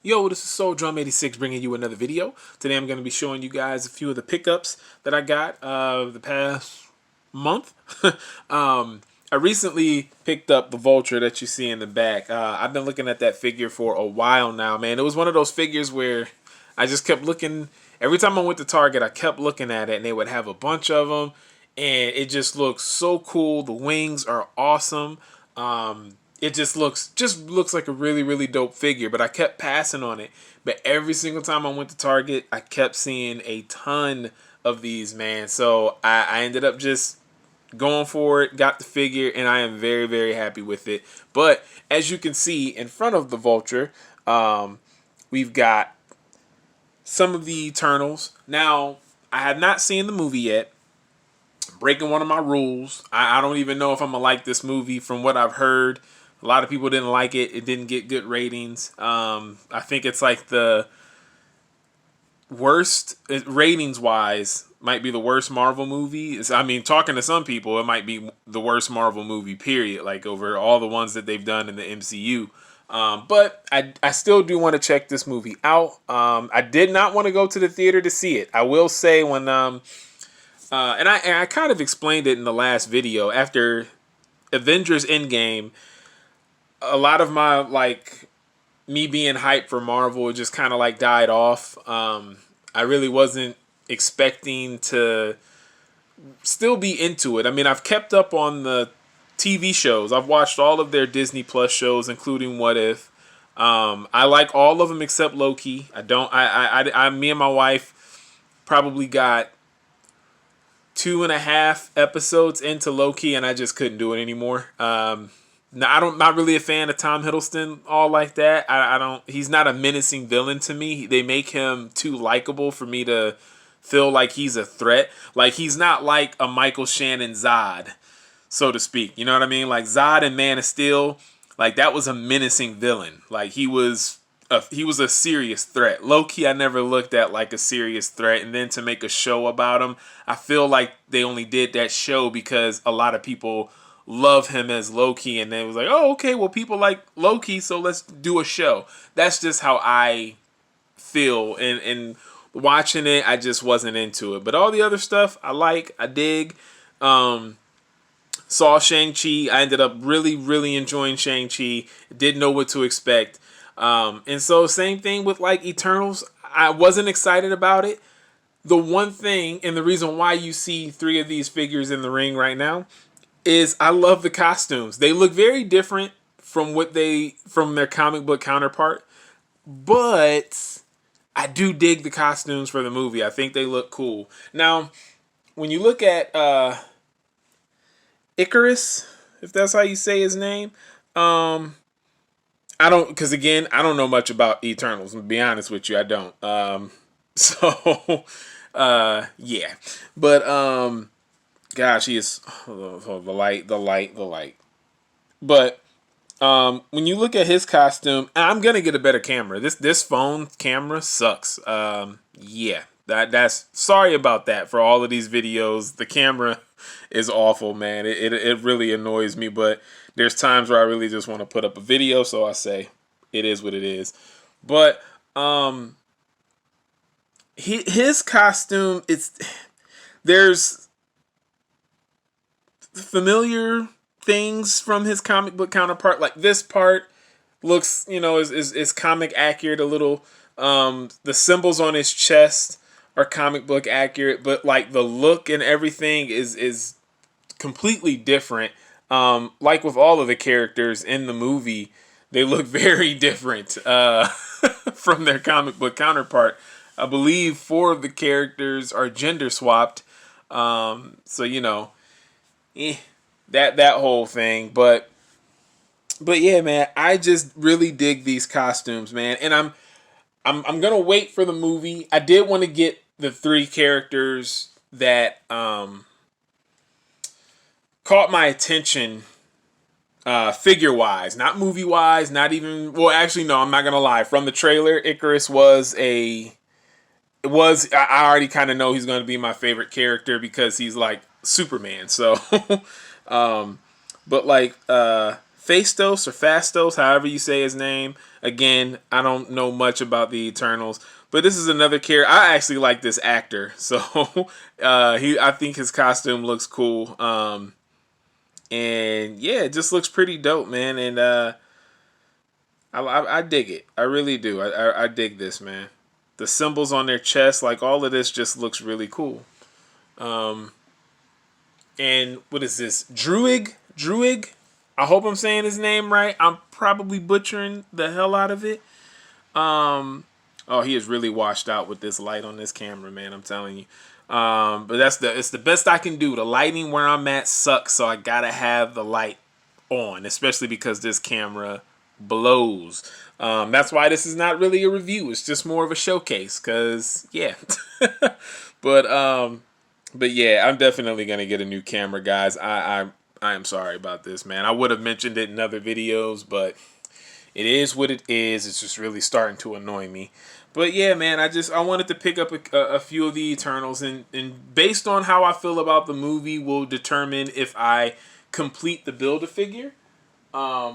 Yo, this is Soul Drum 86 bringing you another video. Today I'm going to be showing you guys a few of the pickups that I got the past month. I recently picked up the Vulture that you see in the back. I've been looking at that figure for a while now, man. It was one of those figures where I just kept looking. Every time I went to Target, I kept looking at it, and they would have a bunch of them, and it just looks so cool. The wings are awesome. It just looks like a really dope figure, but I kept passing on it. But every single time I went to Target, I kept seeing a ton of these, man. So I ended up just going for it, got the figure, and I am very happy with it. But as you can see in front of the Vulture, we've got some of the Eternals. Now, I have not seen the movie yet. Breaking one of my rules. I don't even know if I'm gonna like this movie. From what I've heard, a lot of people didn't like it. It didn't get good ratings. I think it's like the worst ratings wise. Might be the worst Marvel movie. I mean, talking to some people, it might be the worst Marvel movie. Period. Like over all the ones that they've done in the MCU. But I still do want to check this movie out. I did not want to go to the theater to see it. I will say when and I kind of explained it in the last video. After Avengers Endgame, a lot of my me being hyped for Marvel just kind of died off. I really wasn't expecting to still be into it. I mean, I've kept up on the TV shows. I've watched all of their Disney Plus shows, including What If. I like all of them except Loki. I don't. Me and my wife probably got 2.5 episodes into Loki, and I just couldn't do it anymore. Now not really a fan of Tom Hiddleston all like that. I don't. He's not a menacing villain to me. They make him too likable for me to feel like he's a threat. Like he's not like a Michael Shannon Zod, so to speak. You know what I mean? Like Zod and Man of Steel, like that was a menacing villain. Like he was a serious threat. Loki, I never looked at like a serious threat, and then to make a show about him, I feel like they only did that show because a lot of people love him as Loki, and then it was like, oh, okay, well, people like Loki, so let's do a show. That's just how I feel, and watching it, I just wasn't into it. But all the other stuff, I dig. Saw Shang-Chi. I ended up really enjoying Shang-Chi. Didn't know what to expect. And so same thing with Eternals. I wasn't excited about it. The one thing, and the reason why you see 3 of these figures in the ring right now, is I love the costumes. They look very different from their comic book counterpart, but I do dig the costumes for the movie. I think they look cool. Now, when you look at Icarus, if that's how you say his name, I don't, because again, I don't know much about Eternals. To be honest with you, I don't. So, yeah, but gosh, he is the light. But when you look at his costume, I'm gonna get a better camera. This phone camera sucks. Yeah, that's sorry about that for all of these videos. The camera is awful, man. It really annoys me, but there's times where I really just want to put up a video, so I say it is what it is. But his costume, there's familiar things from his comic book counterpart. Like this part looks, is comic accurate a little. The symbols on his chest are comic book accurate, but like the look and everything is completely different. Like with all of the characters in the movie, they look very different from their comic book counterpart. I believe 4 of the characters are gender swapped. So that whole thing, but yeah, man, I just really dig these costumes, man, and I'm gonna wait for the movie. I did want to get the 3 characters that caught my attention figure wise, not movie wise, not even, well, actually no, I'm not gonna lie. From the trailer, Icarus I already kind of know he's going to be my favorite character because he's like Superman. So, but Phastos or Fastos, however you say his name. Again, I don't know much about the Eternals, but this is another character. I actually like this actor, so I think his costume looks cool. And yeah, it just looks pretty dope, man. And I dig it. I really do. I dig this, man. The symbols on their chest, like all of this, just looks really cool. And what is this? Druig. I hope I'm saying his name right. I'm probably butchering the hell out of it. Oh, he is really washed out with this light on this camera, man. I'm telling you. But it's the best I can do. The lighting where I'm at sucks, so I gotta have the light on, especially because this camera blows. That's why this is not really a review. It's just more of a showcase. Cause yeah, but yeah, I'm definitely gonna get a new camera, guys. I am sorry about this, man. I would have mentioned it in other videos, but it is what it is. It's just really starting to annoy me. But yeah, man, I wanted to pick up a few of the Eternals, and based on how I feel about the movie will determine if I complete the Build-A-Figure. I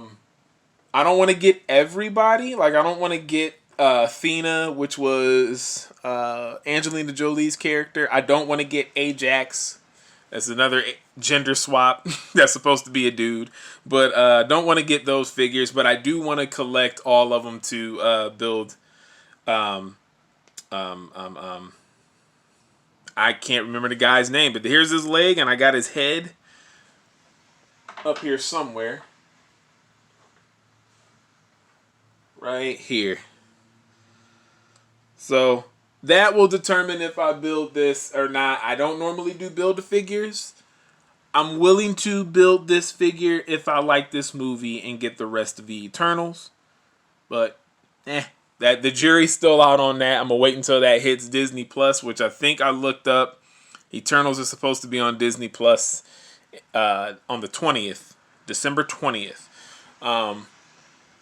don't want to get everybody. Like, I don't want to get Athena, which was Angelina Jolie's character. I don't want to get Ajax. That's another gender swap. That's supposed to be a dude. But don't want to get those figures. But I do want to collect all of them to build. I can't remember the guy's name. But here's his leg, and I got his head up here somewhere. Right here. So that will determine if I build this or not. I don't normally do Build-A-Figures. I'm willing to build this figure if I like this movie and get the rest of the Eternals. But that the jury's still out on that. I'm gonna wait until that hits Disney Plus, which I think I looked up. Eternals is supposed to be on Disney Plus on the 20th, December 20th.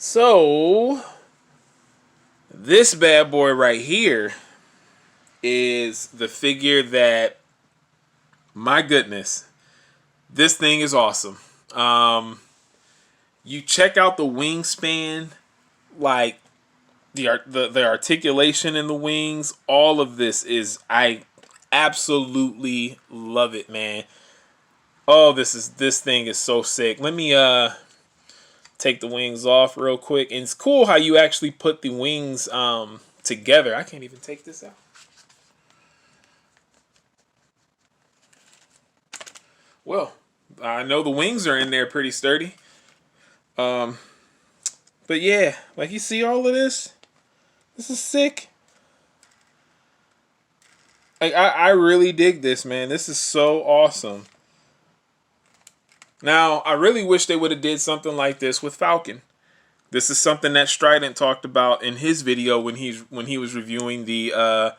So this bad boy right here is the figure that, my goodness, this thing is awesome. You check out the wingspan, like the articulation in the wings. All of this is, I absolutely love it, man. Oh, this thing is so sick. Let me take the wings off real quick. And it's cool how you actually put the wings together. I can't even take this out. Well, I know the wings are in there pretty sturdy. But yeah, like you see all of this? This is sick. Like I really dig this, man. This is so awesome. Now, I really wish they would have did something like this with Falcon. This is something that Strident talked about in his video when he was reviewing the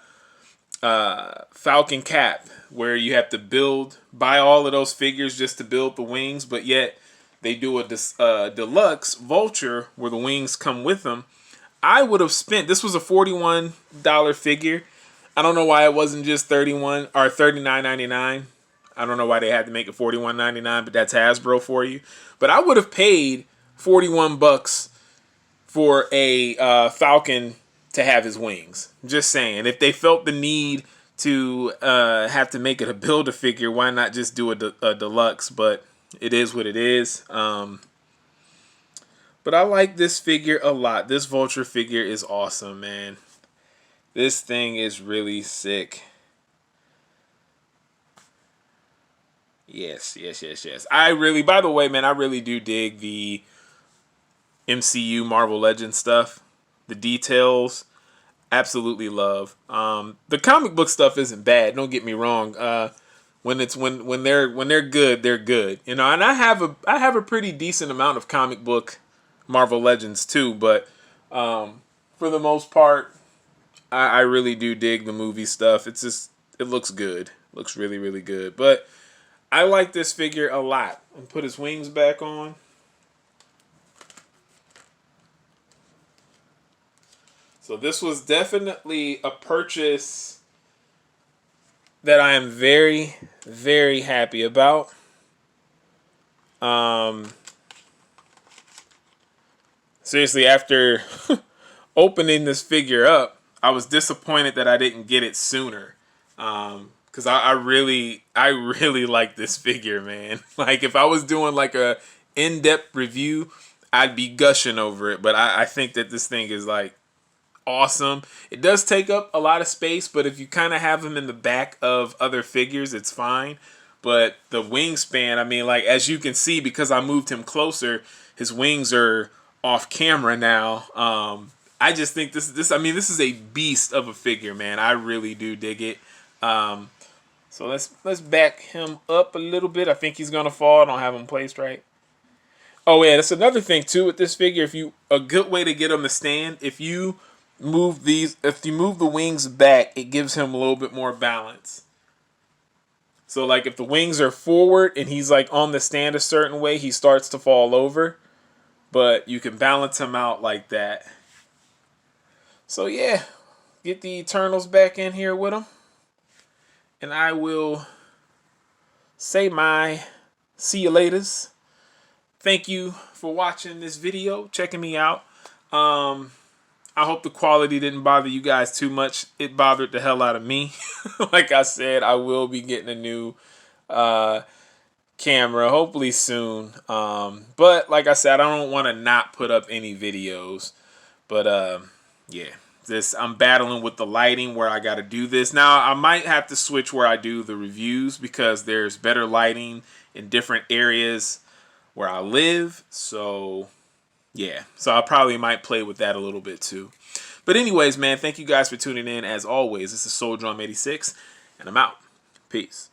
Falcon cap, where you have to buy all of those figures just to build the wings, but yet they do a deluxe Vulture where the wings come with them. I would have spent, this was a $41 figure. I don't know why it wasn't just $31 or $39.99. I don't know why they had to make it $41.99, but that's Hasbro for you. But I would have paid $41 for a Falcon to have his wings. Just saying. If they felt the need to have to make it a Build-A-Figure, why not just do a deluxe? But it is what it is. But I like this figure a lot. This Vulture figure is awesome, man. This thing is really sick. Yes. By the way, man, I really do dig the MCU Marvel Legends stuff. The details, absolutely love. The comic book stuff isn't bad. Don't get me wrong. When they're good, they're good. You know, and I have a pretty decent amount of comic book Marvel Legends too. But for the most part, I really do dig the movie stuff. It looks good. It looks really, really good. But I like this figure a lot. And put his wings back on. So this was definitely a purchase that I am very, very happy about. seriously, after opening this figure up, I was disappointed that I didn't get it sooner. Because I really like this figure, man. Like, if I was doing like a in-depth review, I'd be gushing over it. But I think that this thing is like awesome. It does take up a lot of space, but if you kind of have him in the back of other figures, it's fine. But the wingspan, I mean, like, as you can see, because I moved him closer, his wings are off camera now. I just think this is a beast of a figure, man. I really do dig it. So let's back him up a little bit. I think he's gonna fall. I don't have him placed right. Oh yeah, that's another thing too with this figure. A good way to get him to stand, if you move the wings back, it gives him a little bit more balance. So like if the wings are forward and he's like on the stand a certain way, he starts to fall over. But you can balance him out like that. So yeah, get the Eternals back in here with him. And I will say my see you laters. Thank you for watching this video, checking me out. I hope the quality didn't bother you guys too much. It bothered the hell out of me. Like I said, I will be getting a new camera hopefully soon. But like I said, I don't want to not put up any videos. But yeah. I'm battling with the lighting where I got to do this. Now, I might have to switch where I do the reviews because there's better lighting in different areas where I live. So, yeah. So, I probably might play with that a little bit too. But anyways, man, thank you guys for tuning in. As always, this is SoulDrum86, and I'm out. Peace.